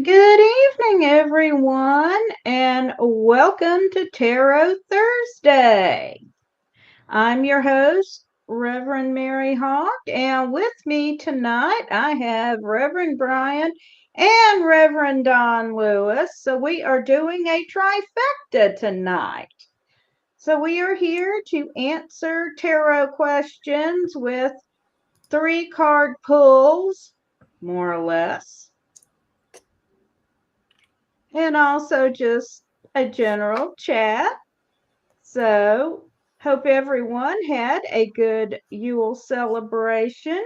Good evening, everyone, and welcome to Tarot Thursday. I'm your host, Reverend Mary Hawk, and with me tonight I have Reverend Bryan and Reverend Don Lewis. So we are doing a trifecta tonight. So we are here to answer tarot questions with 3 card pulls, more or less, and also just a general chat. So, hope everyone had a good Yule celebration.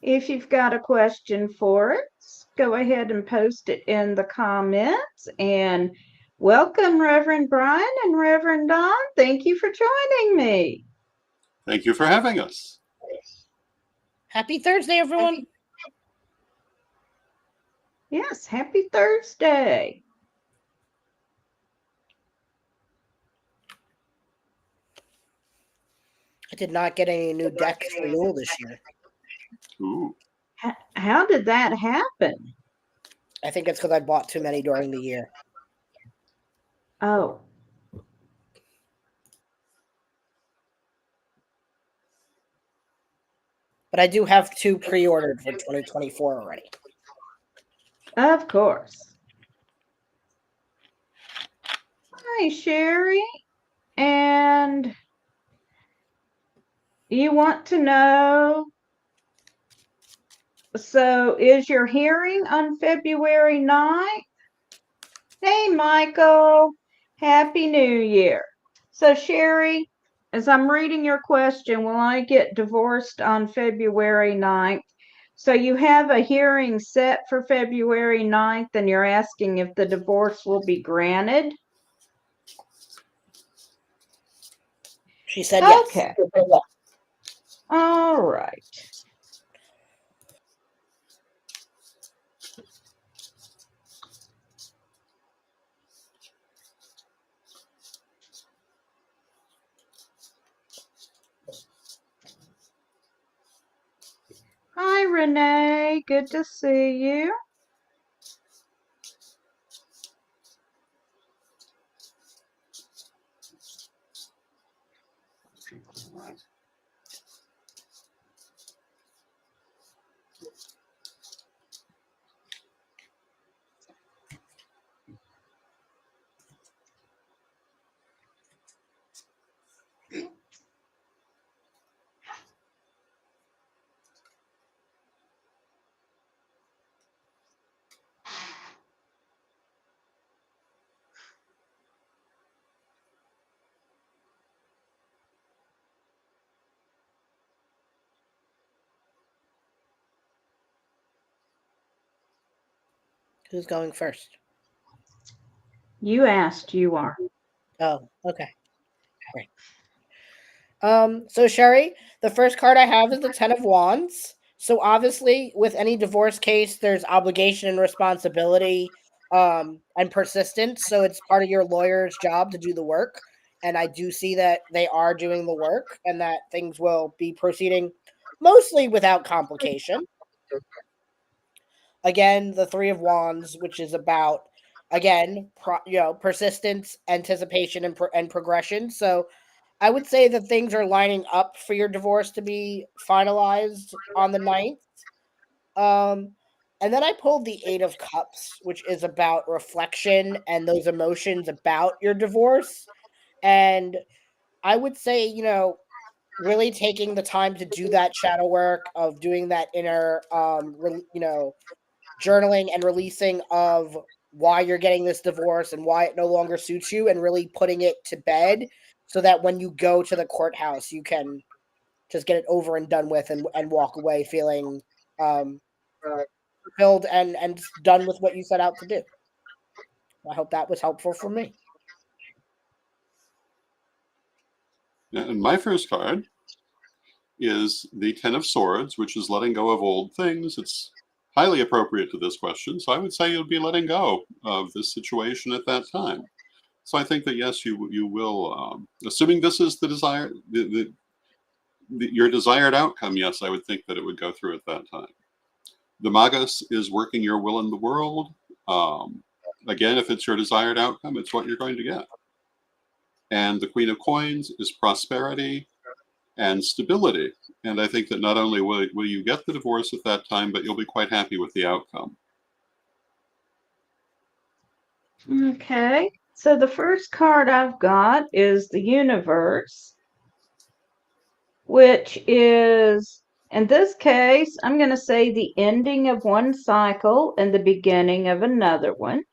If you've got a question for us, go ahead and post it in the comments. And welcome, Reverend Bryan and Reverend Don. Thank you for joining me. Thank you for having us. Happy Thursday, everyone. Yes, happy Thursday. I did not get any new decks for Yule this year. Ooh. How did that happen? I think it's because I bought too many during the year. Oh. But I do have 2 pre-ordered for 2024 already. Of course. Hi, Sherry. And you want to know, so is your hearing on February 9th? Hey, Michael. Happy New Year. So, Sherry, as I'm reading your question, will I get divorced on February 9th? So you have a hearing set for February 9th, and you're asking if the divorce will be granted? She said yes. Okay. All right. Hi, Renee. Good to see you. Who's going first? You asked, you are. Oh, okay. Great. So Sherry, the first card I have is the 10 of Wands. So obviously, with any divorce case, there's obligation and responsibility, and persistence. So it's part of your lawyer's job to do the work. And I do see that they are doing the work, and that things will be proceeding mostly without complication. Again, the 3 of Wands, which is about again, persistence, anticipation, and progression. So I would say that things are lining up for your divorce to be finalized on the 9th. Um, and then I pulled the 8 of Cups, which is about reflection and those emotions about your divorce. And I would say, really taking the time to do that shadow work of doing that inner, journaling and releasing of why you're getting this divorce and why it no longer suits you, and really putting it to bed so that when you go to the courthouse, you can just get it over and done with, and walk away feeling fulfilled and done with what you set out to do. I hope that was helpful for me. And my first card is the 10 of Swords, which is letting go of old things. It's highly appropriate to this question. So I would say you'll be letting go of this situation at that time. So I think that, yes, you will, assuming this is the desire, your desired outcome, yes, I would think that it would go through at that time. The Magus is working your will in the world. Again, if it's your desired outcome, it's what you're going to get. And the Queen of Coins is prosperity and stability. And I think that not only will you get the divorce at that time, but you'll be quite happy with the outcome. Okay. So the first card I've got is the Universe, which is, in this case, I'm going to say the ending of one cycle and the beginning of another one,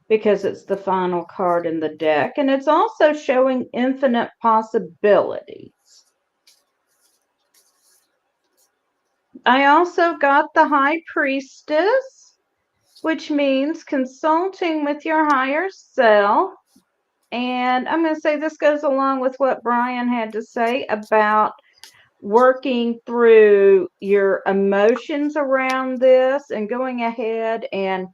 because it's the final card in the deck. And it's also showing infinite possibilities. I also got the High Priestess, which means consulting with your higher self. And I'm going to say this goes along with what Bryan had to say about working through your emotions around this and going ahead and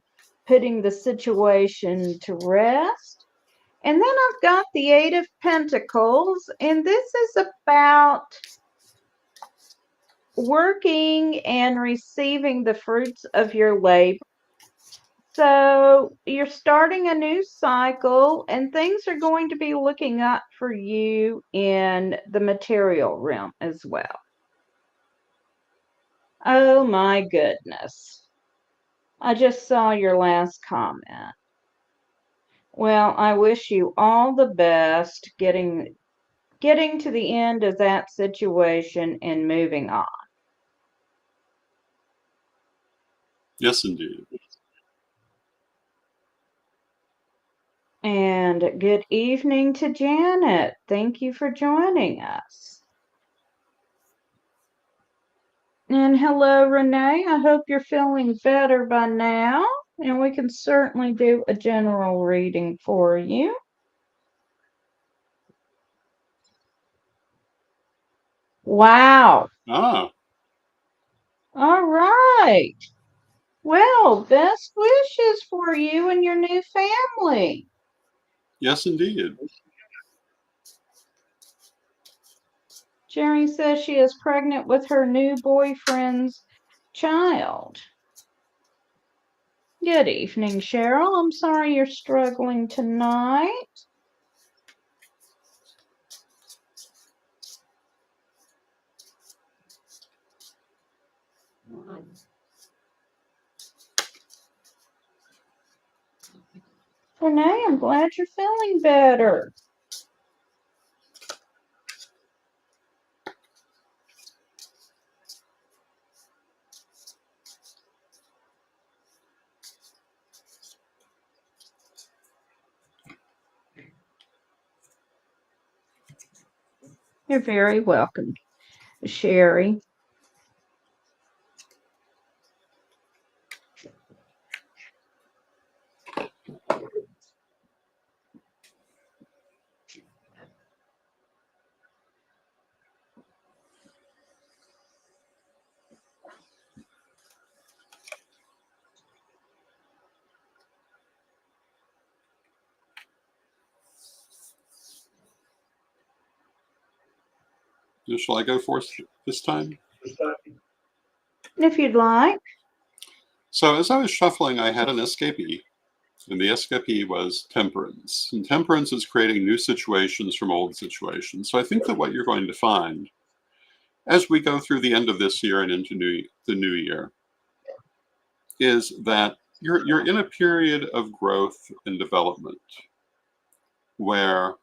putting the situation to rest. And then I've got the Eight of Pentacles, and this is about working and receiving the fruits of your labor. So you're starting a new cycle, and things are going to be looking up for you in the material realm as well. Oh my goodness. I just saw your last comment. Well, I wish you all the best getting to the end of that situation and moving on. Yes, indeed. And good evening to Janet. Thank you for joining us. And hello, Renee. I hope you're feeling better by now. And we can certainly do a general reading for you. Wow. Ah, All right. Well, best wishes for you and your new family. yes, indeed. Jerry says she is pregnant with her new boyfriend's child. Good evening, Cheryl. I'm sorry you're struggling tonight. Renee, I'm glad you're feeling better. You're very welcome, Sherry. Shall I go first this time? If you'd like. So as I was shuffling, I had an escapee, and the escapee was temperance. And temperance is creating new situations from old situations. So I think that what you're going to find as we go through the end of this year and into the new year is that you're in a period of growth and development where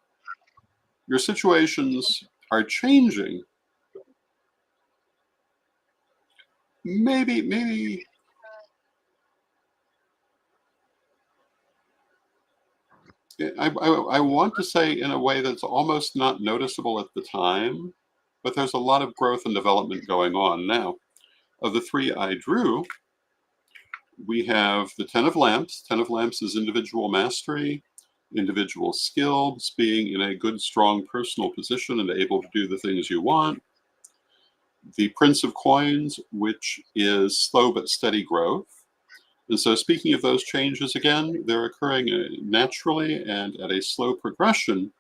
your situations are changing. Maybe I want to say in a way that's almost not noticeable at the time, but there's a lot of growth and development going on now. Of the three I drew, we have the Ten of Lamps. Ten of Lamps is individual mastery, individual skills, being in a good, strong personal position and able to do the things you want. The Prince of Coins, which is slow but steady growth. And so speaking of those changes again, they're occurring naturally and at a slow progression,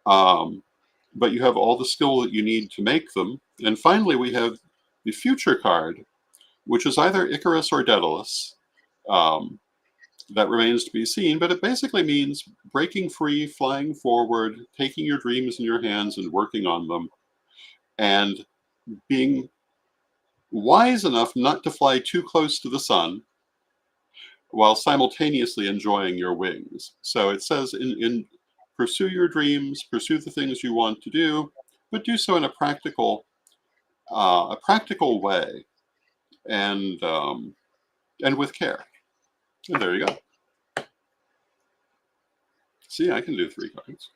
but you have all the skill that you need to make them. And finally, we have the Future card, which is either Icarus or Daedalus. that remains to be seen, but it basically means breaking free, flying forward, taking your dreams in your hands and working on them, and being wise enough not to fly too close to the sun while simultaneously enjoying your wings. So it says in pursue your dreams, pursue the things you want to do, but do so in a practical way, and with care. And there you go. See, I can do 3 cards.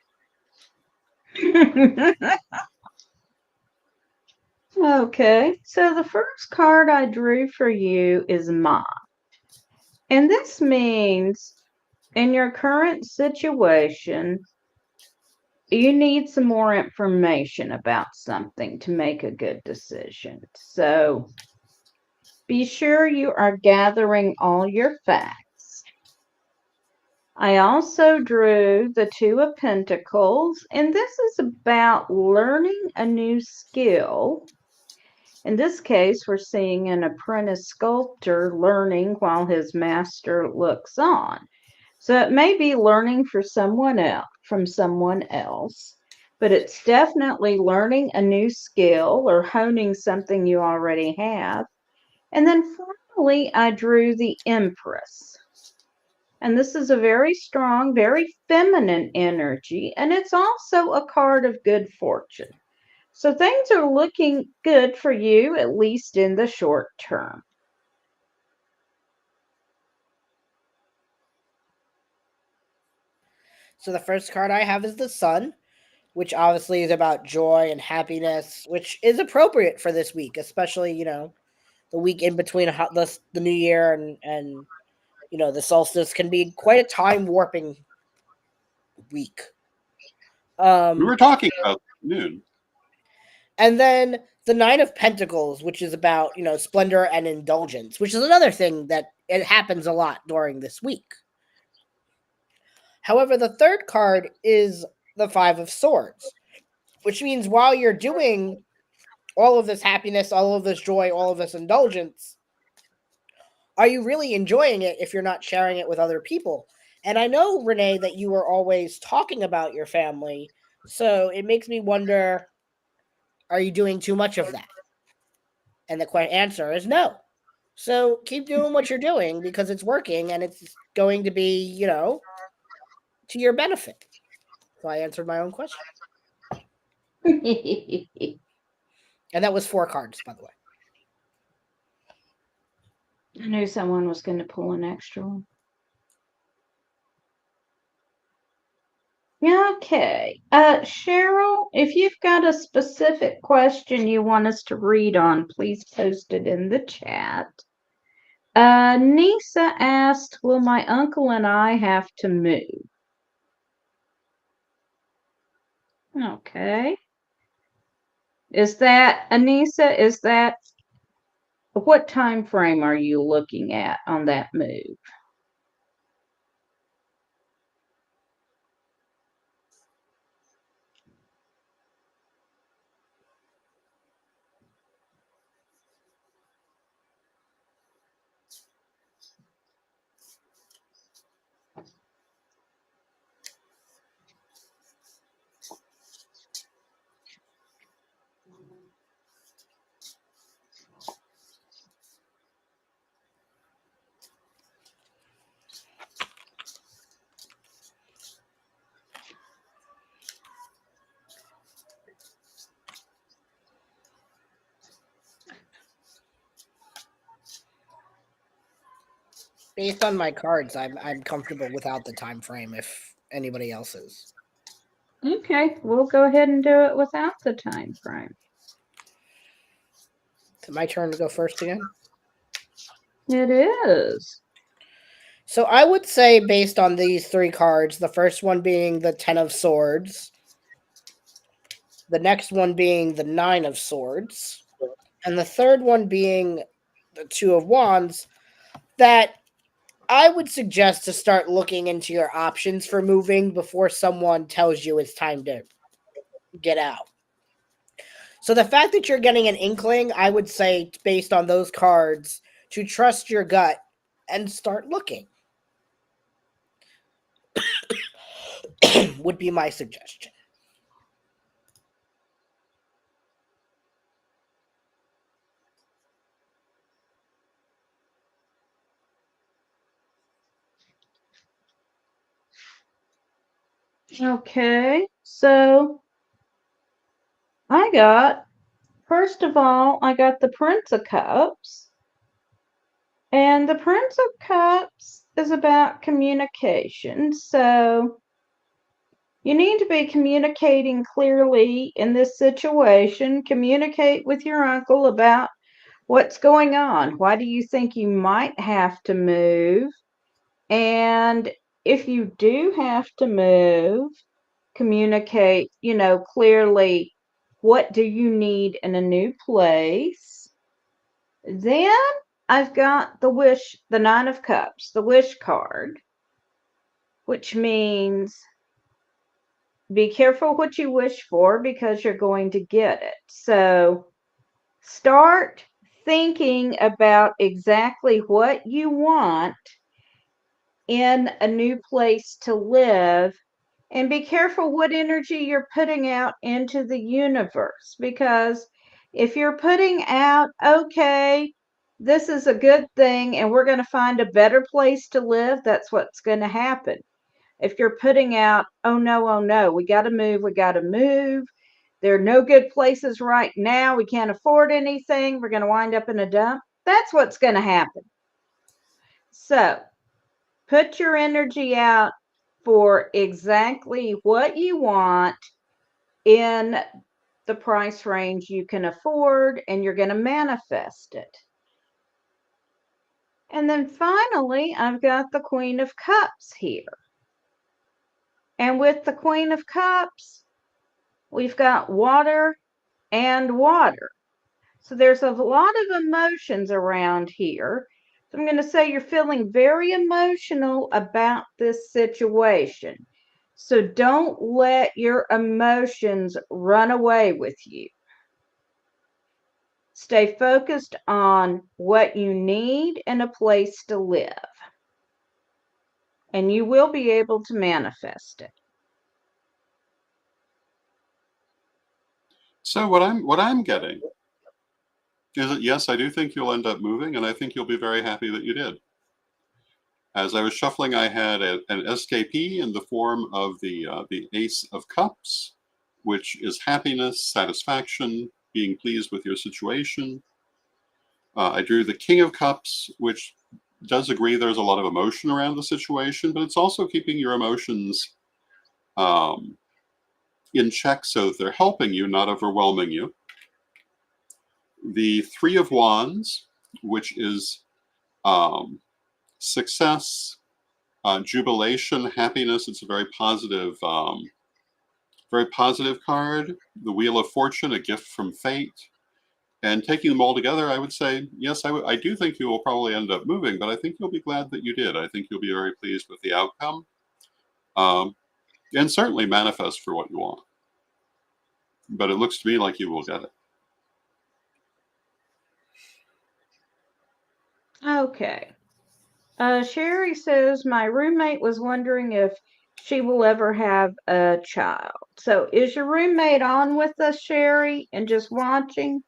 Okay, so the first card I drew for you is Mom. And this means in your current situation, you need some more information about something to make a good decision. So be sure you are gathering all your facts. I also drew the Two of Pentacles, and this is about learning a new skill. In this case, we're seeing an apprentice sculptor learning while his master looks on. So it may be learning from someone else, but it's definitely learning a new skill or honing something you already have. And then finally, I drew the Empress. And this is a very strong, very feminine energy, and it's also a card of good fortune. So things are looking good for you, at least in the short term. So the first card I have is the Sun, which obviously is about joy and happiness, which is appropriate for this week, especially, the week in between the New Year and the solstice can be quite a time warping week. We Um, were talking about noon. and then the Nine of Pentacles, which is about splendor and indulgence, which is another thing that it happens a lot during this week. However, the third card is the Five of Swords, which means while you're doing all of this happiness, all of this joy, all of this indulgence, are you really enjoying it if you're not sharing it with other people? And I know, Renee, that you are always talking about your family, so it makes me wonder, are you doing too much of that? And the answer is no. So keep doing what you're doing because it's working and it's going to be, to your benefit. So I answered my own question. And that was 4 cards, by the way. I knew someone was going to pull an extra one. Okay. Cheryl, if you've got a specific question you want us to read on, please post it in the chat. Nisa asked, will my uncle and I have to move? Okay. Is that, Anissa, what time frame are you looking at on that move? Based on my cards, I'm comfortable without the time frame if anybody else is. Okay, we'll go ahead and do it without the time frame. Is it my turn to go first again? It is. So I would say, based on these 3 cards, the first one being the Ten of Swords, the next one being the Nine of Swords, and the third one being the Two of Wands, that I would suggest to start looking into your options for moving before someone tells you it's time to get out. So the fact that you're getting an inkling, I would say, based on those cards, to trust your gut and start looking. would be my suggestion. Okay, so first of all, I got the Prince of Cups. And the Prince of Cups is about communication. So you need to be communicating clearly in this situation. Communicate with your uncle about what's going on. Why do you think you might have to move? And if you do have to move, communicate, clearly what do you need in a new place. Then I've got the Nine of Cups, the wish card, which means be careful what you wish for because you're going to get it. So start thinking about exactly what you want in a new place to live, and be careful what energy you're putting out into the universe, because if you're putting out, okay, this is a good thing and we're going to find a better place to live, that's what's going to happen. If you're putting out, oh no, we got to move, there are no good places right now, we can't afford anything, we're going to wind up in a dump, that's what's going to happen. So put your energy out for exactly what you want in the price range you can afford, and you're going to manifest it. And then finally, I've got the Queen of Cups here. And with the Queen of Cups, we've got water and water. So there's a lot of emotions around here. So I'm going to say you're feeling very emotional about this situation. So don't let your emotions run away with you. Stay focused on what you need and a place to live. And you will be able to manifest it. So what I'm getting is that yes, I do think you'll end up moving, and I think you'll be very happy that you did. As I was shuffling, I had an escapee in the form of the Ace of Cups, which is happiness, satisfaction, being pleased with your situation. I drew the King of Cups, which does agree there's a lot of emotion around the situation, but it's also keeping your emotions um, in check so that they're helping you, not overwhelming you. The Three of Wands, which is um, success, jubilation, happiness. It's a very positive card. The Wheel of Fortune, a gift from fate. And taking them all together, I would say, yes, I do think you will probably end up moving, but I think you'll be glad that you did. I think you'll be very pleased with the outcome, and certainly manifest for what you want. But it looks to me like you will get it. Okay. Sherry says, my roommate was wondering if she will ever have a child. So is your roommate on with us, Sherry, and just watching?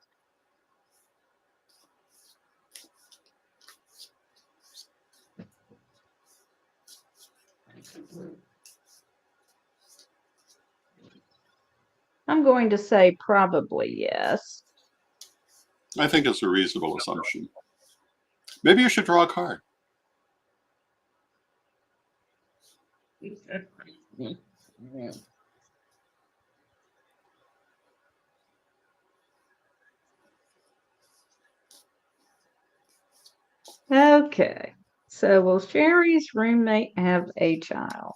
I'm going to say probably yes. I think it's a reasonable assumption. Maybe you should draw a card. Okay. So will Sherry's roommate have a child?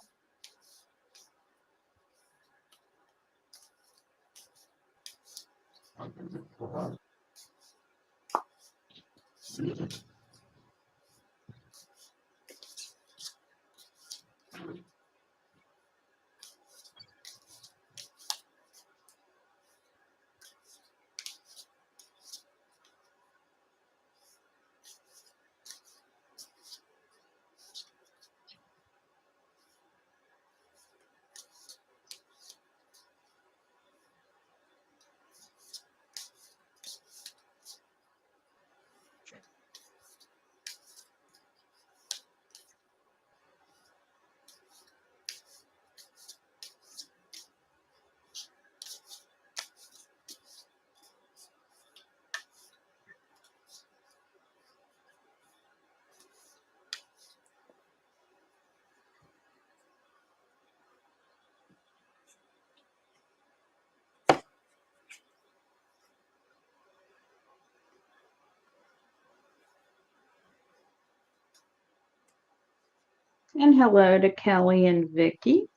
And hello to Kelly and Vicky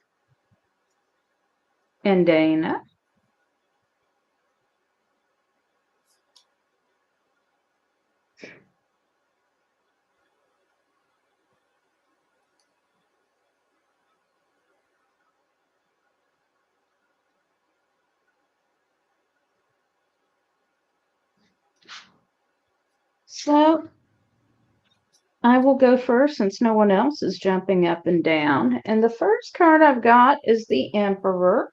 and Dana. So I will go first since no one else is jumping up and down. And the first card I've got is the Emperor.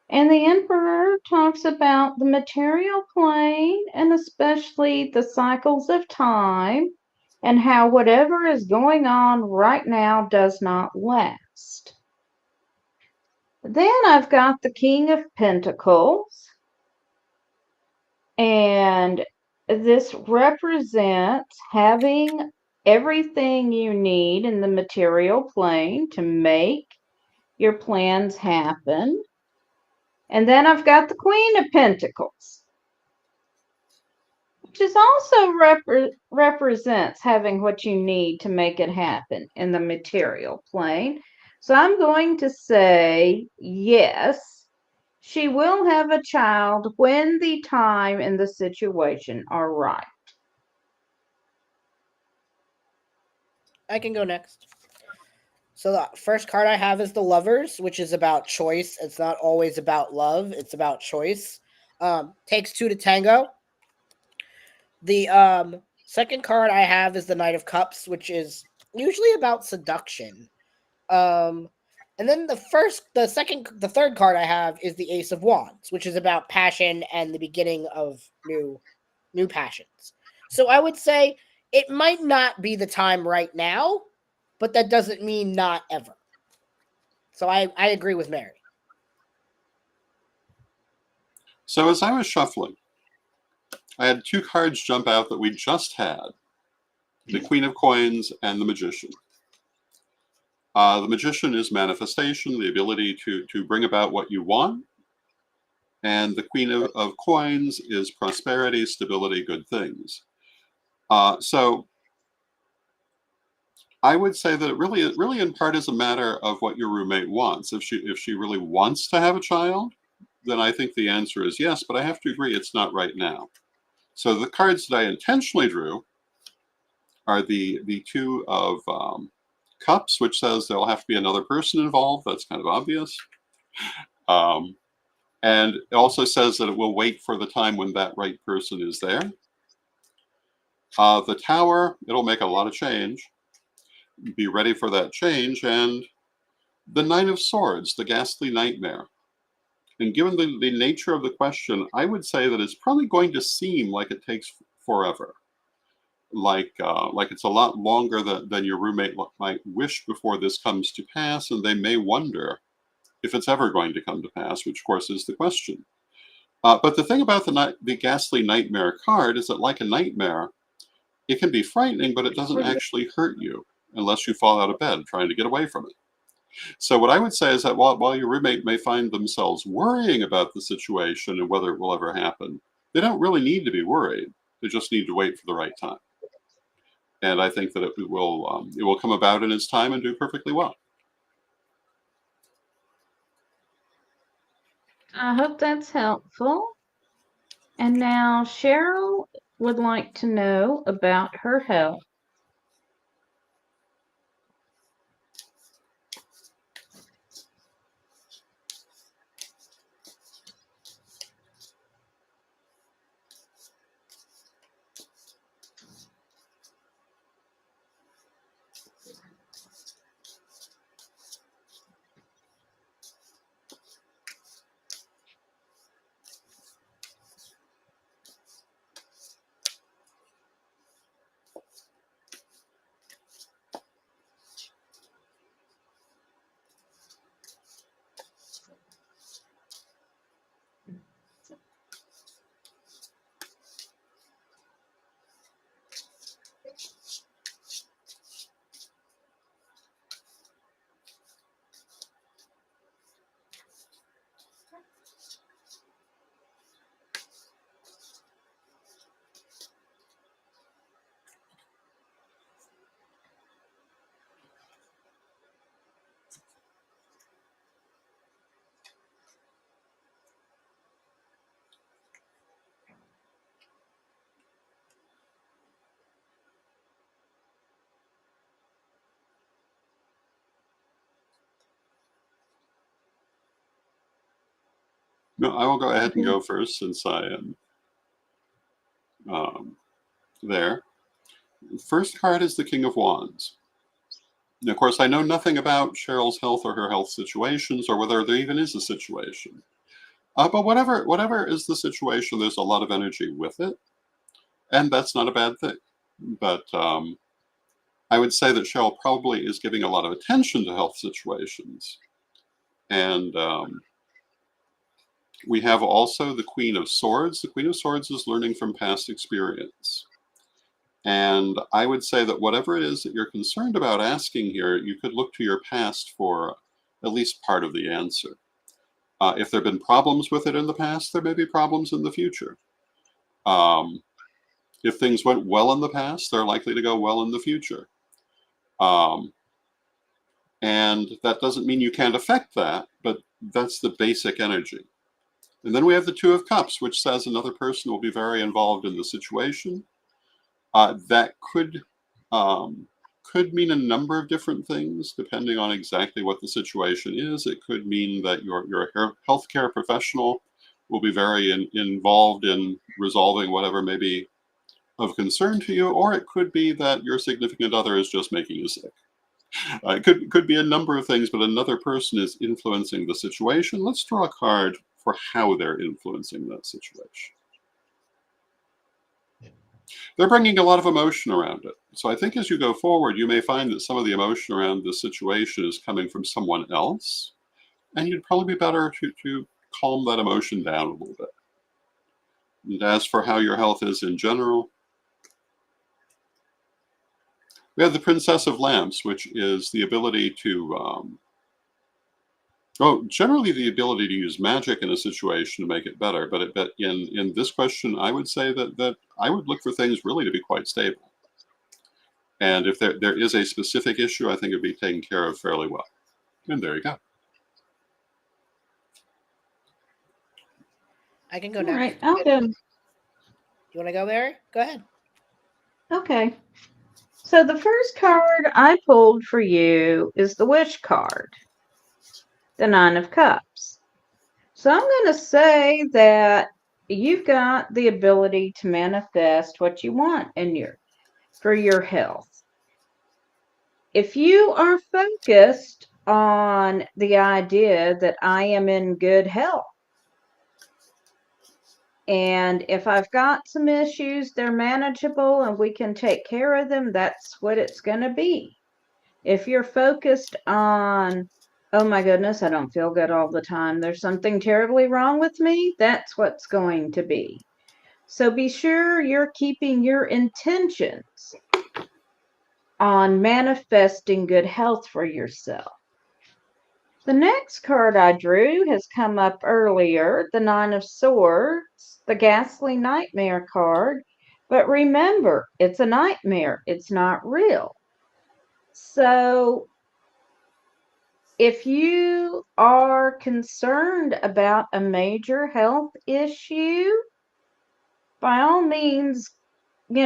And the Emperor talks about the material plane and especially the cycles of time and how whatever is going on right now does not last. Then I've got the King of Pentacles, and this represents having everything you need in the material plane to make your plans happen. And then I've got the Queen of Pentacles, which is also represents having what you need to make it happen in the material plane. So I'm going to say yes, she will have a child when the time and the situation are right. I can go next. So the first card I have is the Lovers, which is about choice. It's not always about love; it's about choice. Takes two to tango. The second card I have is the Knight of Cups, which is usually about seduction. Um, and then the third card I have is the Ace of Wands, which is about passion and the beginning of new passions. So I would say it might not be the time right now, but that doesn't mean not ever. So I agree with Mary. So as I was shuffling, I had two cards jump out that we just had: the Queen of Coins and the Magician. The Magician is manifestation, the ability to bring about what you want. And the Queen of Coins is prosperity, stability, good things. So I would say that it really in part is a matter of what your roommate wants. If she really wants to have a child, then I think the answer is yes, but I have to agree it's not right now. So the cards that I intentionally drew are the two of cups, which says there'll have to be another person involved. That's kind of obvious. Um, and it also says that it will wait for the time when that right person is there. The tower, it'll make a lot of change. Be ready for that change. And the Knight of Swords, the ghastly nightmare. And given the nature of the question, I would say that it's probably going to seem like it takes forever. Like it's a lot longer than your roommate might wish before this comes to pass, and they may wonder if it's ever going to come to pass, which of course is the question. But the thing about the ghastly nightmare card is that, like a nightmare, it can be frightening, but it doesn't actually hurt you unless you fall out of bed trying to get away from it. So what I would say is that while your roommate may find themselves worrying about the situation and whether it will ever happen, they don't really need to be worried. They just need to wait for the right time. And I think that it will come about in its time and do perfectly well. I hope that's helpful. And now Cheryl would like to know about her health. No, I will go ahead and Mhm. go first since I am there. First card is the King of Wands. And of course, I know nothing about Cheryl's health or her health situations or whether there even is a situation. But whatever is the situation, there's a lot of energy with it, and that's not a bad thing. But I would say that Cheryl probably is giving a lot of attention to health situations. And we have also the Queen of Swords. The Queen of Swords is learning from past experience. And I would say that whatever it is that you're concerned about asking here, you could look to your past for at least part of the answer. If there have been problems with it in the past, there may be problems in the future. Um, if things went well in the past, they're likely to go well in the future. Um, and that doesn't mean you can't affect that, but that's the basic energy. And then we have the Two of Cups, which says another person will be very involved in the situation. That could mean a number of different things depending on exactly what the situation is. It could mean that your healthcare professional will be very involved in resolving whatever may be of concern to you, or it could be that your significant other is just making you sick. It could be a number of things, but another person is influencing the situation. Let's draw a card for how they're influencing that situation. They're bringing a lot of emotion around it. So I think as you go forward, you may find that some of the emotion around this situation is coming from someone else, and you'd probably be better to calm that emotion down a little bit. And as for how your health is in general, we have the Princess of Lamps, which is the ability to, generally the ability to use magic in a situation to make it better. But in this question, I would say that I would look for things really to be quite stable. And if there is a specific issue, I think it'd be taken care of fairly well. And there you go. I can go All next. right, I'll go. You want to go, Mary? Go ahead. Okay. So the first card I pulled for you is the Wish card, the Nine of Cups. So I'm going to say that you've got the ability to manifest what you want for your health. If you are focused on the idea that I am in good health, and if I've got some issues, they're manageable and we can take care of them, that's what it's going to be. If you're focused on, oh my goodness, I don't feel good all the time, there's something terribly wrong with me, that's what's going to be. So be sure you're keeping your intentions on manifesting good health for yourself. The next card I drew has come up earlier, the Nine of Swords, the Ghastly Nightmare card. But remember, it's a nightmare, it's not real. So if you are concerned about a major health issue, by all means, go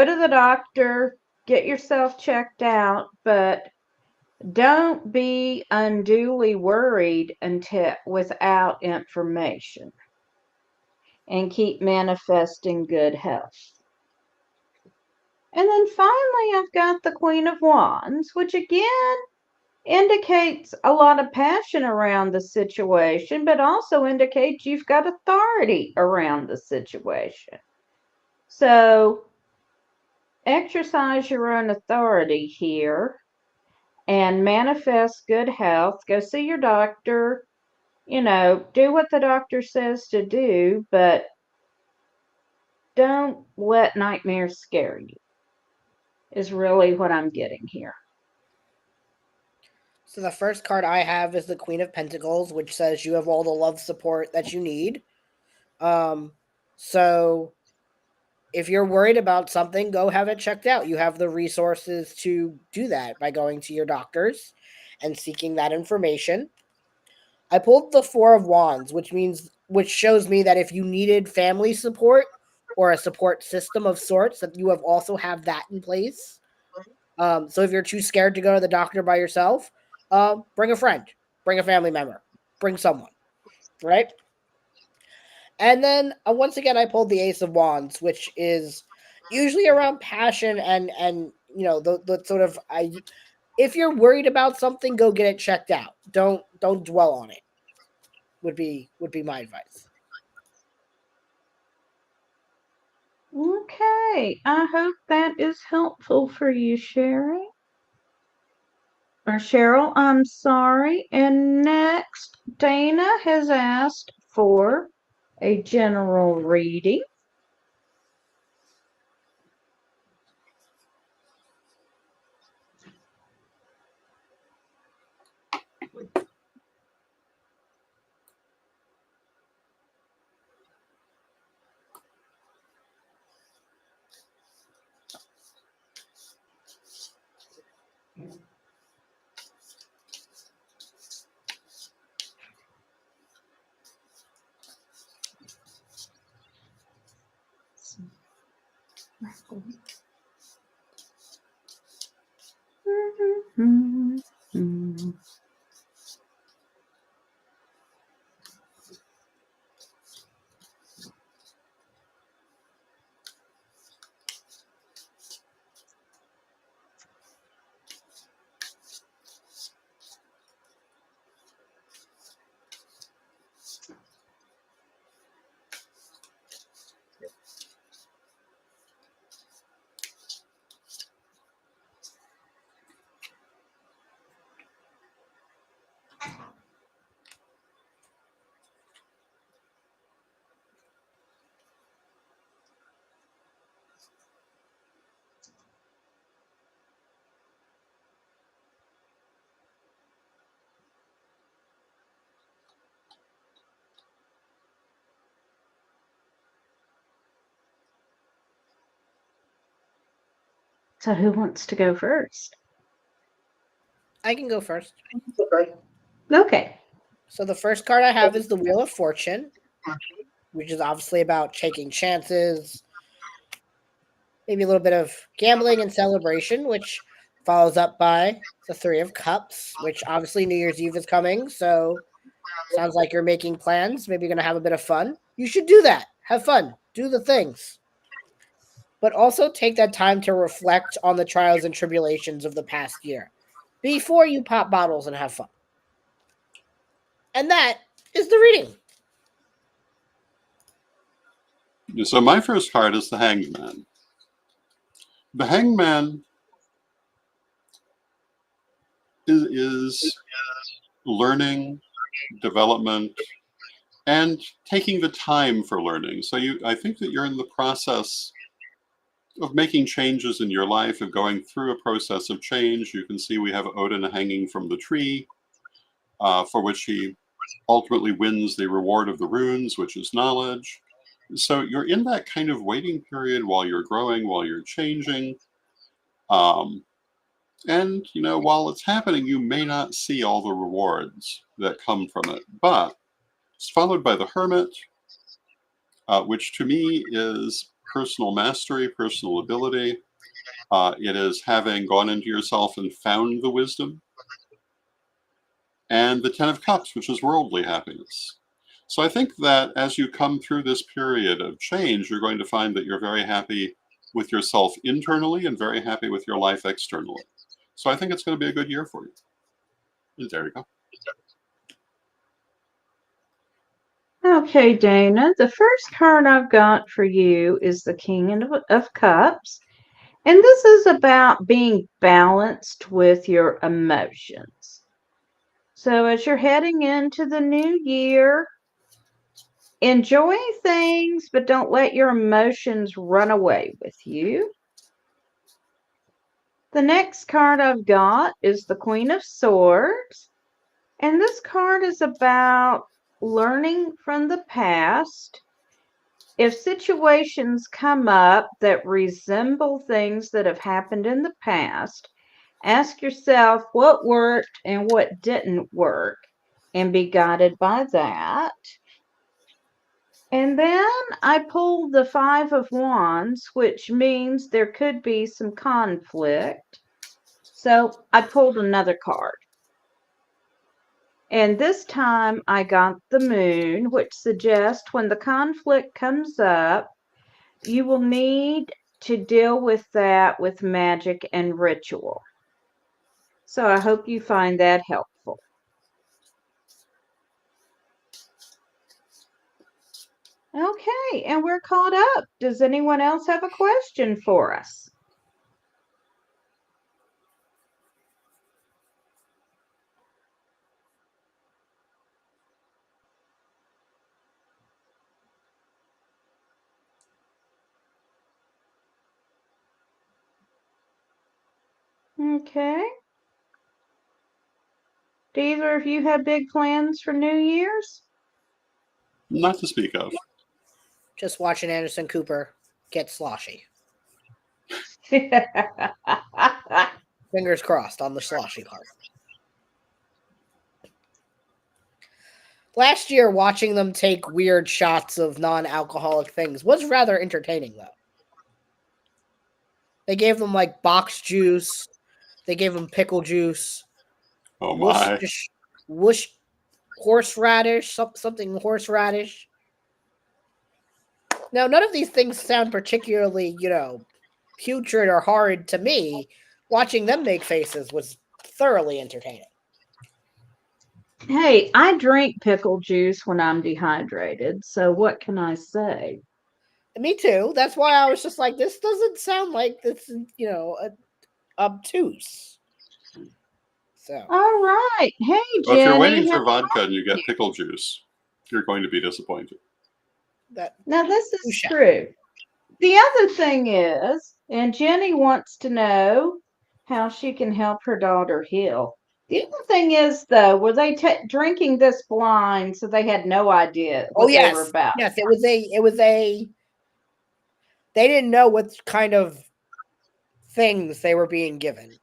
to the doctor, get yourself checked out, but don't be unduly worried without information, and keep manifesting good health. And then finally, I've got the Queen of Wands, which again indicates a lot of passion around the situation, but also indicates you've got authority around the situation. So exercise your own authority here and manifest good health. Go see your doctor, do what the doctor says to do, but don't let nightmares scare you, is really what I'm getting here. So the first card I have is the Queen of Pentacles, which says you have all the love support that you need. So if you're worried about something, go have it checked out. You have the resources to do that by going to your doctors and seeking that information. I pulled the Four of Wands, which shows me that if you needed family support or a support system of sorts, that you also have that in place. So if you're too scared to go to the doctor by yourself, bring a friend, bring a family member, bring someone. right? And then once again, I pulled the Ace of Wands, which is usually around passion and the sort of if you're worried about something, go get it checked out. Don't dwell on it. Would be my advice. Okay, I hope that is helpful for you, Sherry. Or Cheryl, I'm sorry. And next, Dana has asked for a general reading. So who wants to go first? I can go first. Okay. So the first card I have is the Wheel of Fortune, which is obviously about taking chances, maybe a little bit of gambling and celebration, which follows up by the Three of Cups, which obviously New Year's Eve is coming. So sounds like you're making plans. Maybe you're going to have a bit of fun. You should do that. Have fun. Do the things. But also take that time to reflect on the trials and tribulations of the past year before you pop bottles and have fun. And that is the reading. So my first card is the Hanged Man. The Hanged Man is learning, development, and taking the time for learning. So I think that you're in the process of making changes in your life, of going through a process of change. You can see we have Odin hanging from the tree, for which he ultimately wins the reward of the runes, which is knowledge. So you're in that kind of waiting period while you're growing, while you're changing. And, while it's happening, you may not see all the rewards that come from it. But it's followed by the Hermit, which to me is personal mastery, personal ability. It is having gone into yourself and found the wisdom. And the Ten of Cups, which is worldly happiness. So I think that as you come through this period of change, you're going to find that you're very happy with yourself internally and very happy with your life externally. So I think it's going to be a good year for you. And there you go. Okay, Dana, the first card I've got for you is the King of Cups. And this is about being balanced with your emotions. So as you're heading into the new year, enjoy things, but don't let your emotions run away with you. The next card I've got is the Queen of Swords. And this card is about learning from the past. If situations come up that resemble things that have happened in the past, ask yourself what worked and what didn't work and be guided by that. And then I pulled the Five of Wands, which means there could be some conflict. So I pulled another card. And this time I got the moon, which suggests when the conflict comes up, you will need to deal with that with magic and ritual. So I hope you find that helpful. Okay, and we're caught up. Does anyone else have a question for us? Okay. Do either of you have big plans for New Year's? Not to speak of. Just watching Anderson Cooper get sloshy. Fingers crossed on the sloshy part. Last year, watching them take weird shots of non-alcoholic things was rather entertaining, though. They gave them like box juice. They gave them pickle juice. Oh my. Whoosh, horseradish, something horseradish. Now, none of these things sound particularly, putrid or horrid to me. Watching them make faces was thoroughly entertaining. Hey, I drink pickle juice when I'm dehydrated, so what can I say? Me too. That's why I was just like, this doesn't sound like this, obtuse. So, All right. Hey, Well, if you're Jenny. waiting for vodka and you get pickle juice, you're going to be disappointed. Now, this is true. The other thing is, and Jenny wants to know how she can help her daughter heal. The other thing is, though, were they drinking this blind, so they had no idea what they were about? Yes, it was a. They didn't know what kind of things they were being given.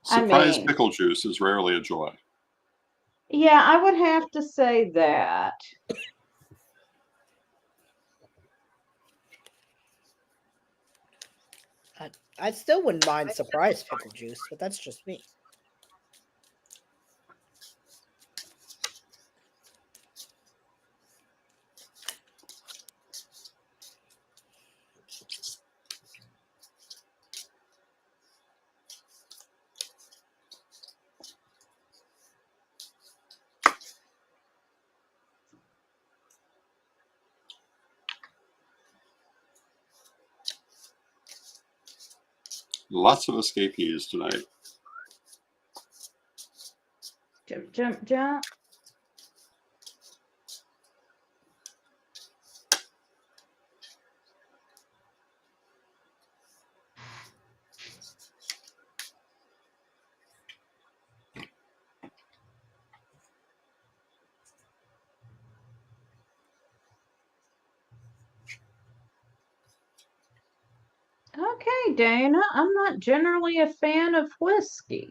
Surprise pickle juice is rarely a joy. Yeah, I would have to say that. I still wouldn't mind surprise pickle juice, but that's just me. Lots of escapees tonight. Jump, jump, jump. Okay, Dana, I'm not generally a fan of whiskey.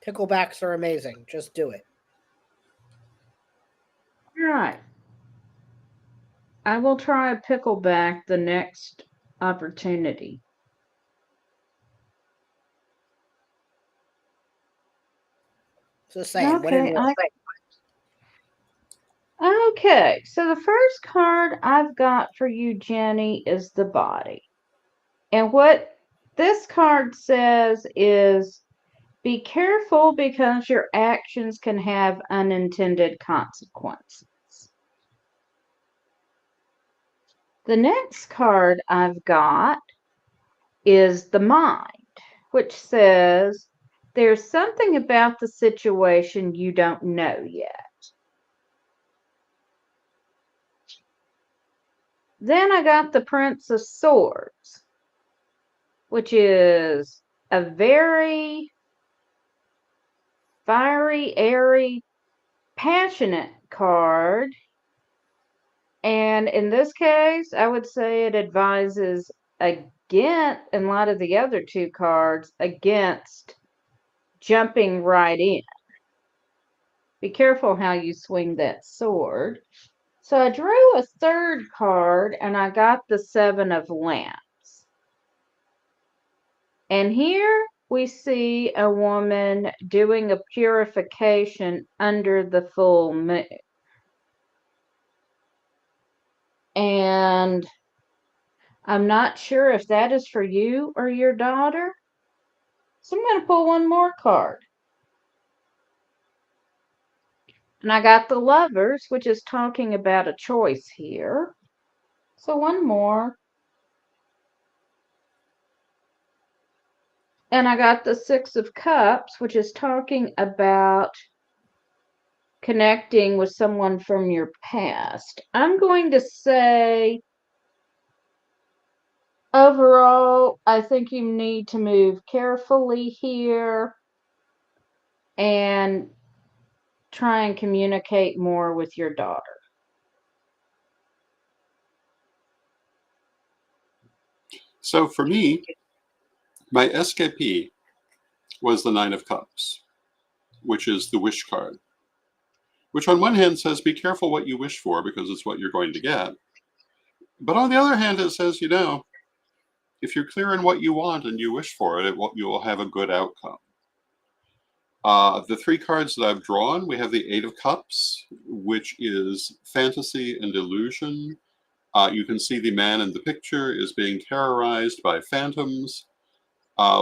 Picklebacks are amazing. Just do it. All right. I will try a pickleback the next opportunity. So saying, okay, okay, so the first card I've got for you, Jenny, is the body. And what this card says is be careful because your actions can have unintended consequences. The next card I've got is the mind, which says there's something about the situation you don't know yet. Then I got the Prince of Swords, which is a very fiery, airy, passionate card. And in this case, I would say it advises against, in light of the other two cards, against jumping right in. Be careful how you swing that sword. So I drew a third card and I got the Seven of Lamps. And here we see a woman doing a purification under the full moon. And I'm not sure if that is for you or your daughter. So I'm going to pull one more card. And I got the Lovers, which is talking about a choice here. So one more. And I got the Six of Cups, which is talking about connecting with someone from your past. I'm going to say, overall, I think you need to move carefully here and try and communicate more with your daughter. So for me, my SKP was the Nine of Cups, which is the wish card, which on one hand says be careful what you wish for because it's what you're going to get. But on the other hand, it says, if you're clear in what you want and you wish for it, you will have a good outcome. The three cards that I've drawn, we have the Eight of Cups, which is fantasy and illusion. You can see the man in the picture is being terrorized by phantoms,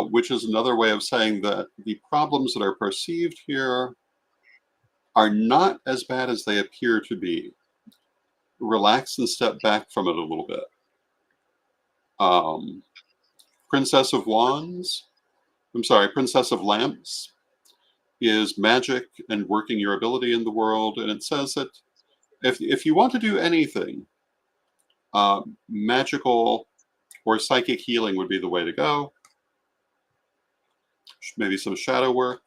which is another way of saying that the problems that are perceived here are not as bad as they appear to be. Relax and step back from it a little bit. Princess of Lamps is magic and working your ability in the world. And it says that if you want to do anything, magical or psychic healing would be the way to go. Maybe some shadow work.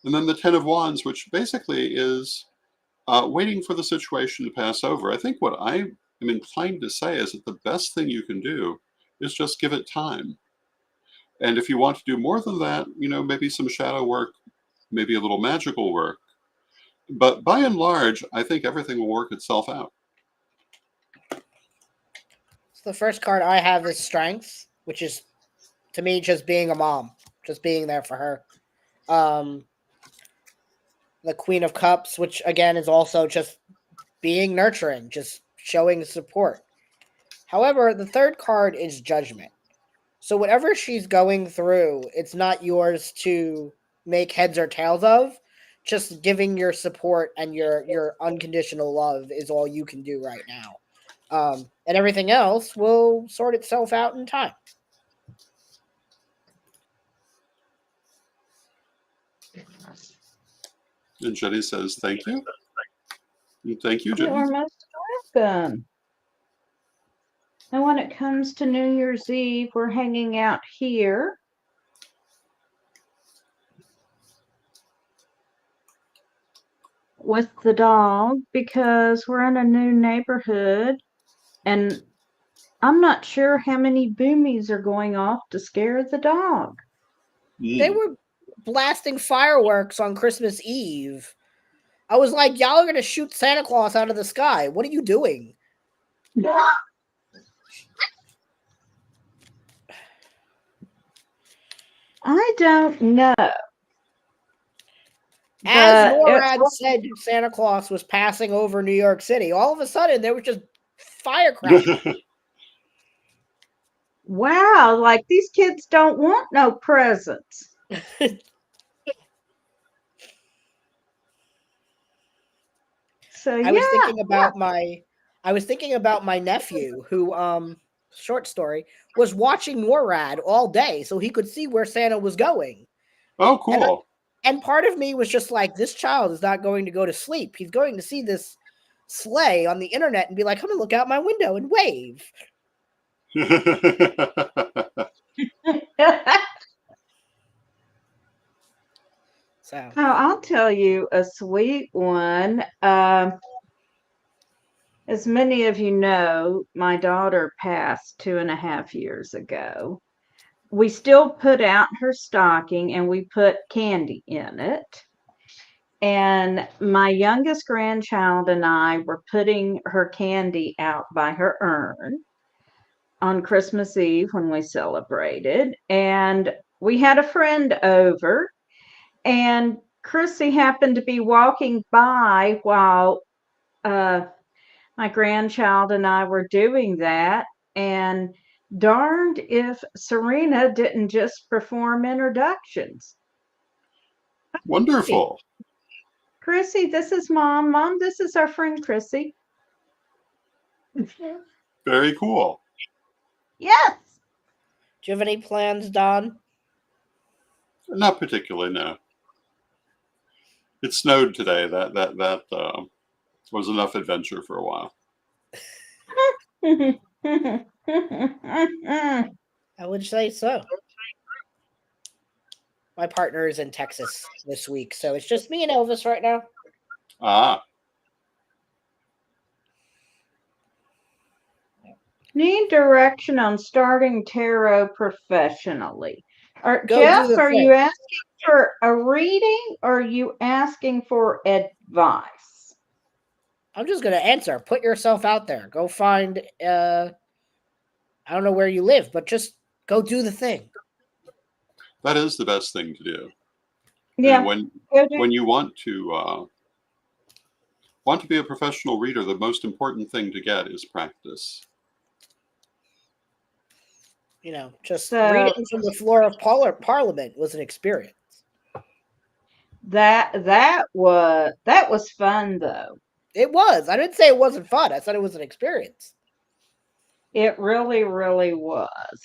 And then the Ten of Wands, which basically is waiting for the situation to pass over. I think what I am inclined to say is that the best thing you can do is just give it time. And if you want to do more than that, maybe some shadow work, maybe a little magical work. But by and large, I think everything will work itself out. So the first card I have is Strength, which is, to me, just being a mom, just being there for her. The Queen of Cups, which again is also just being nurturing, just showing support. However, the third card is Judgment. So whatever she's going through, it's not yours to make heads or tails of. Just giving your support and your unconditional love is all you can do right now. And everything else will sort itself out in time. And Jenny says, thank you. And thank you, Jenny. You're most welcome. And when it comes to New Year's Eve, we're hanging out here. With the dog because we're in a new neighborhood and I'm not sure how many boomies are going off to scare the dog. They were blasting fireworks on Christmas Eve. I was like, y'all are going to shoot Santa Claus out of the sky. What are you doing? I don't know. As NORAD said Santa Claus was passing over New York City, all of a sudden there was just firecrackers. Wow, like these kids don't want no presents. So I was thinking about my nephew who short story was watching NORAD all day so he could see where Santa was going. Oh, cool. And part of me was just like, this child is not going to go to sleep. He's going to see this sleigh on the internet and be like, I'm going to look out my window and wave. So I'll tell you a sweet one. As many of you know, my daughter passed 2.5 years ago. We still put out her stocking and we put candy in it. And my youngest grandchild and I were putting her candy out by her urn on Christmas Eve when we celebrated. And we had a friend over, and Chrissy happened to be walking by while uh, my grandchild and I were doing that. And darned if Serena didn't just perform introductions. Hey, Wonderful. Chrissy, this is Mom. Mom, this is our friend Chrissy. Very cool. Yes. Do you have any plans, Don? Not particularly, no. It snowed today. That was enough adventure for a while. I would say so. My partner is in Texas this week, so it's just me and Elvis right now. Ah, Need direction on starting tarot professionally. Go do Jeff, the are you thing. asking for a reading or are you asking for advice? I'm just gonna answer. Put yourself out there. Go find. I don't know where you live, but just go do the thing. that is the best thing to do. And Yeah. Go do- when you want to be a professional reader, the most important thing to get is practice. Just So reading from the floor of Parliament was an experience. that was fun though. It was. I didn't say it wasn't fun. I said it was an experience. It really, really was.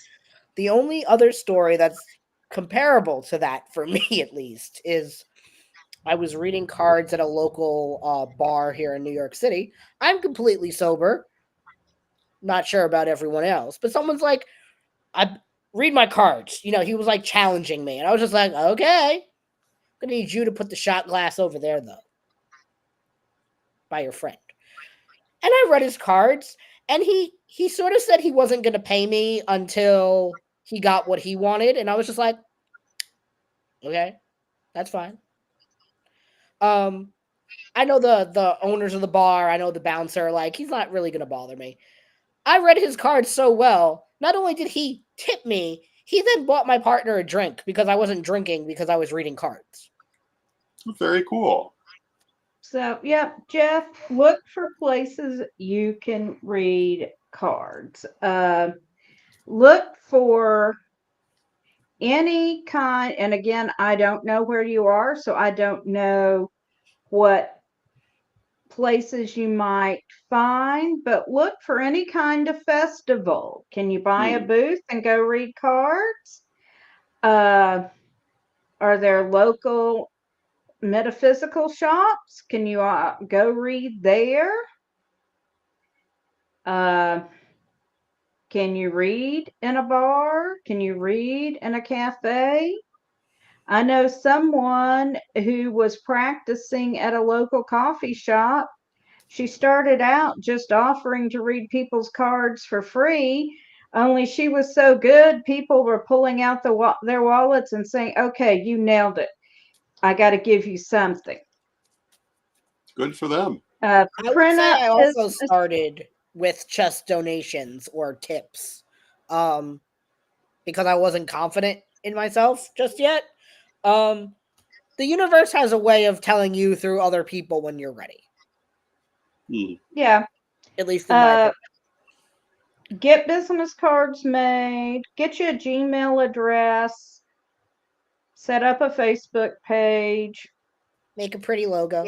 The only other story that's comparable to that, for me at least, is I was reading cards at a local bar here in New York City. I'm completely sober. Not sure about everyone else, but someone's like, I read my cards. He was like challenging me. And I was just like, okay. I'm going to need you to put the shot glass over there, though, by your friend. And I read his cards, and he sort of said he wasn't going to pay me until he got what he wanted. And I was just like, okay, that's fine. Um, I know the owners of the bar. I know the bouncer. Like, he's not really going to bother me. I read his cards so well. Not only did he tip me, he then bought my partner a drink because I wasn't drinking because I was reading cards. Very cool. So, yeah, Jeff, look for places you can read cards. Look for any kind, and again, I don't know where you are, so I don't know what places you might find, but look for any kind of festival. Can you buy a Hmm. booth and go read cards? Uh, are there local metaphysical shops? Can you go read there? Uh, can you read in a bar? Can you read in a cafe? I know someone who was practicing at a local coffee shop. She started out just offering to read people's cards for free, only she was so good, people were pulling out their wallets and saying, okay, you nailed it. I got to give you something. Good for them. I would Print say up I also business. started with just donations or tips, um, because I wasn't confident in myself just yet. Um, the universe has a way of telling you through other people when you're ready. Hmm. Yeah. At least in my Uh, opinion. get business cards made, get you a Gmail address, set up a Facebook page. Make a pretty logo.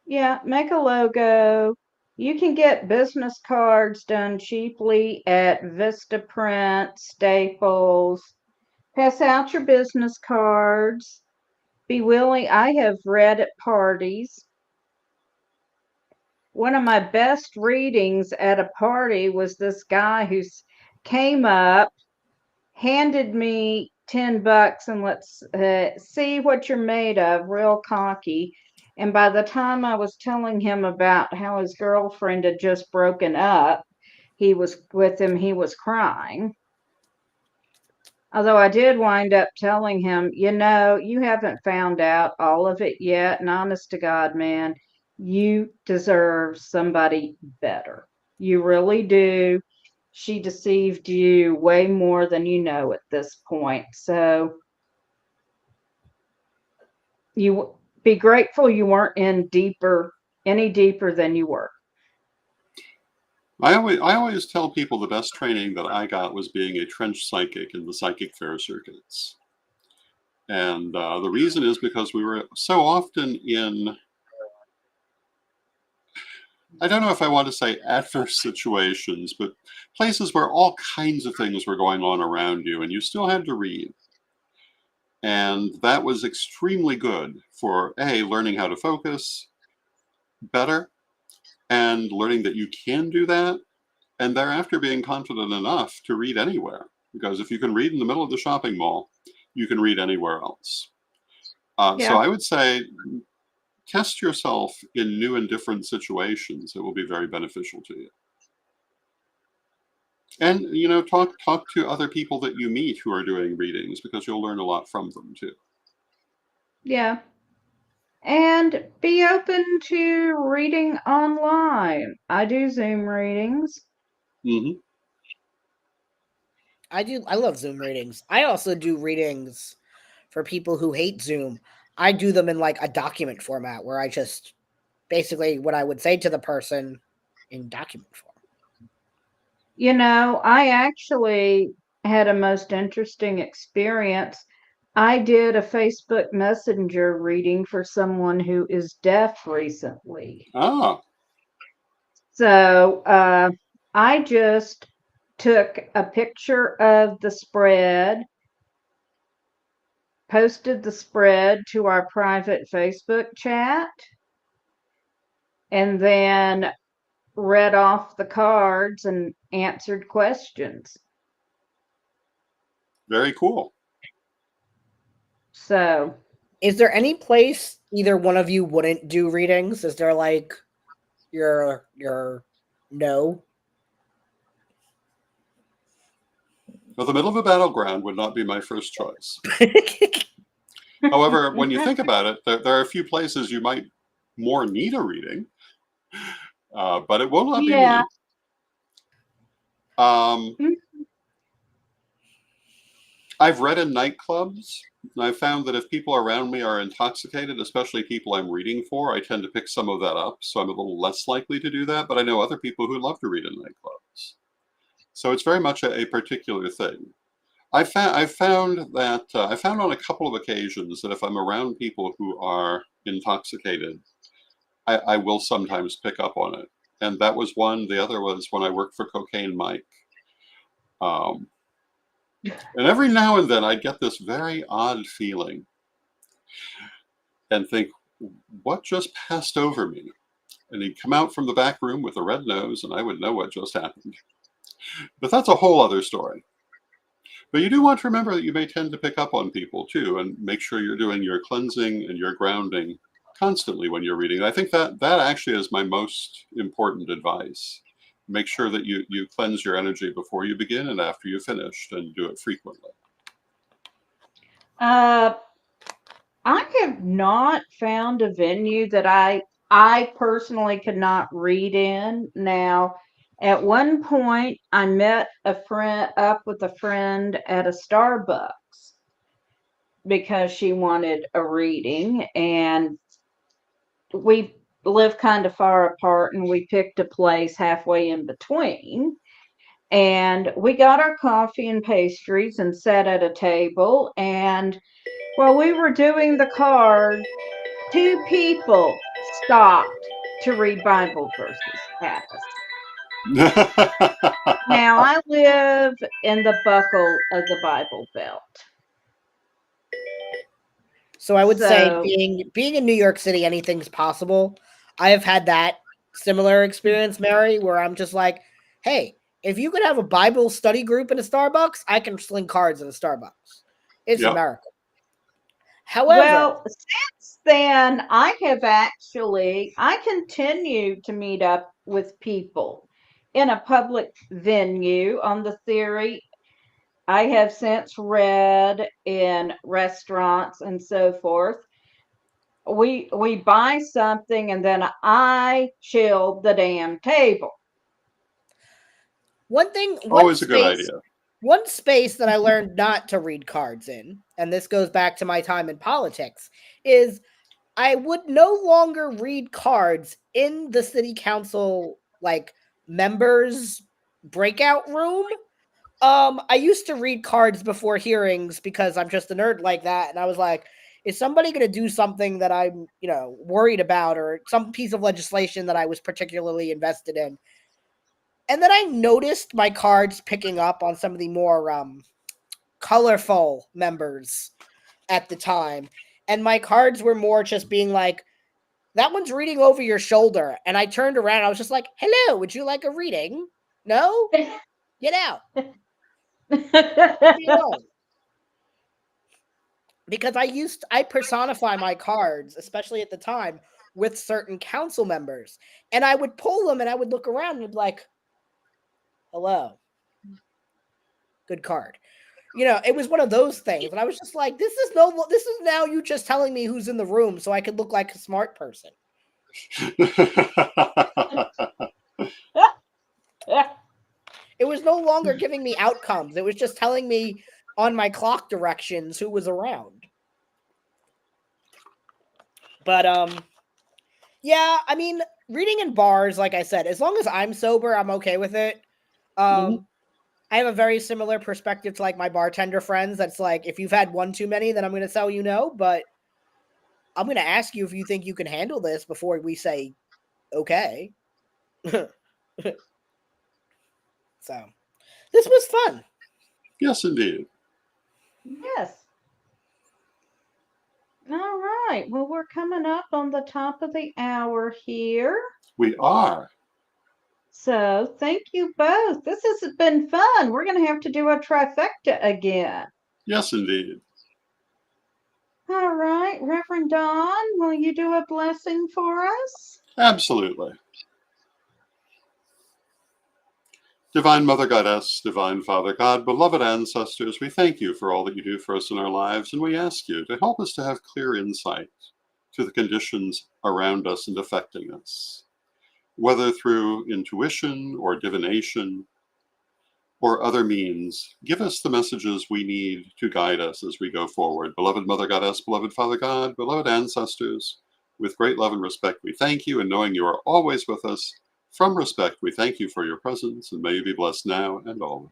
Yeah, make a logo. You can get business cards done cheaply at Vistaprint, Staples. Pass out your business cards. Be willing. I have read at parties. One of my best readings at a party was this guy who came up, handed me $10 and let's see what you're made of, real cocky. And by the time I was telling him about how his girlfriend had just broken up, he was with him, he was crying. Although I did wind up telling him, you haven't found out all of it yet. And honest to God, man, you deserve somebody better. You really do. she deceived you way more than you know at this point. So you be grateful you weren't in any deeper than you were. I always tell people the best training that I got was being a trench psychic in the psychic fair circuits. And the reason is because we were so often in, I don't know if I want to say adverse situations, but places where all kinds of things were going on around you and you still had to read. And that was extremely good for A, learning how to focus better and learning that you can do that, and thereafter being confident enough to read anywhere. Because if you can read in the middle of the shopping mall, you can read anywhere else. So Yeah. I would say test yourself in new and different situations. It will be very beneficial to you. And talk to other people that you meet who are doing readings because you'll learn a lot from them too. Yeah. And be open to reading online. I do Zoom readings. Hmm. I love Zoom readings. I also do readings for people who hate Zoom. I do them in like a document format where I just basically what I would say to the person in document form. I actually had a most interesting experience. I did a Facebook Messenger reading for someone who is deaf recently. Ah, So I just took a picture of the spread, posted the spread to our private Facebook chat, and then read off the cards and answered questions. very cool. So, Is there any place either one of you wouldn't do readings? Is there like your no? Well, the middle of a battleground would not be my first choice. However, when you think about it, there are a few places you might more need a reading, but it will not be yeah. me. Um, Mm, I've read in nightclubs, and I've found that if people around me are intoxicated, especially people I'm reading for, I tend to pick some of that up. So I'm a little less likely to do that. But I know other people who love to read in nightclubs. So it's very much a particular thing. I found on a couple of occasions that if I'm around people who are intoxicated, I will sometimes pick up on it. And that was one. The other was when I worked for Cocaine Mike. Um, and every now and then I'd get this very odd feeling and think, what just passed over me? And he'd come out from the back room with a red nose, and I would know what just happened. But that's a whole other story. But you do want to remember that you may tend to pick up on people too, and make sure you're doing your cleansing and your grounding constantly when you're reading. I think that actually is my most important advice. Make sure that you cleanse your energy before you begin and after you finished, and do it frequently. Uh, I have not found a venue that I personally could not read in. Now, at one point, I met a friend up with a friend at a Starbucks because she wanted a reading, and we live kind of far apart, and we picked a place halfway in between. And we got our coffee and pastries and sat at a table. And while we were doing the card, two people stopped to read Bible verses at us. Now, I live in the buckle of the Bible Belt. So I would say So, being in New York City, anything's possible. I have had that similar experience, Mary, where I'm just like, hey, if you could have a Bible study group in a Starbucks, I can sling cards in a Starbucks. It's Yep. America. However, well, since then, I continue to meet up with people in a public venue on the theory I have since read in restaurants and so forth. We buy something and then I chill the damn table. One thing, Always a good idea. one space that I learned not to read cards in, and this goes back to my time in politics, is I would no longer read cards in the city council like members breakout room. I used to read cards before hearings because I'm just a nerd like that, and I was like, is somebody going to do something that I'm, worried about, or some piece of legislation that I was particularly invested in? And then I noticed my cards picking up on some of the more colorful members at the time, and my cards were more just being like, that one's reading over your shoulder. And I turned around, I was just like, hello, would you like a reading? No? Get out. Leave me alone. Because I personify my cards, especially at the time, with certain council members. And I would pull them and I would look around and be like, hello. Good card. It was one of those things. And I was just like, this is now you just telling me who's in the room so I could look like a smart person. It was no longer giving me outcomes. It was just telling me on my clock directions who was around. But yeah, I mean, reading in bars, like I said, as long as I'm sober, I'm okay with it. I have a very similar perspective to like my bartender friends. That's like, if you've had one too many, then I'm going to tell you no, but I'm going to ask you if you think you can handle this before we say okay. So, this was fun. Yes, indeed. Yes. All right. Well, we're coming up on the top of the hour here. We are. So thank you both. This has been fun. We're going to have to do a trifecta again. Yes, indeed. All right. Reverend Don, will you do a blessing for us? Absolutely. Divine Mother Goddess, Divine Father God, beloved ancestors, we thank you for all that you do for us in our lives, and we ask you to help us to have clear insight to the conditions around us and affecting us, whether through intuition or divination or other means. Give us the messages we need to guide us as we go forward. Beloved Mother Goddess, beloved Father God, beloved ancestors, with great love and respect, we thank you, and knowing you are always with us, from respect, we thank you for your presence, and may you be blessed now and always.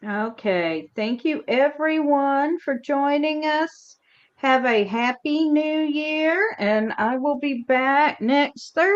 Okay. Thank you, everyone, for joining us. Have a happy new year, and I will be back next Thursday.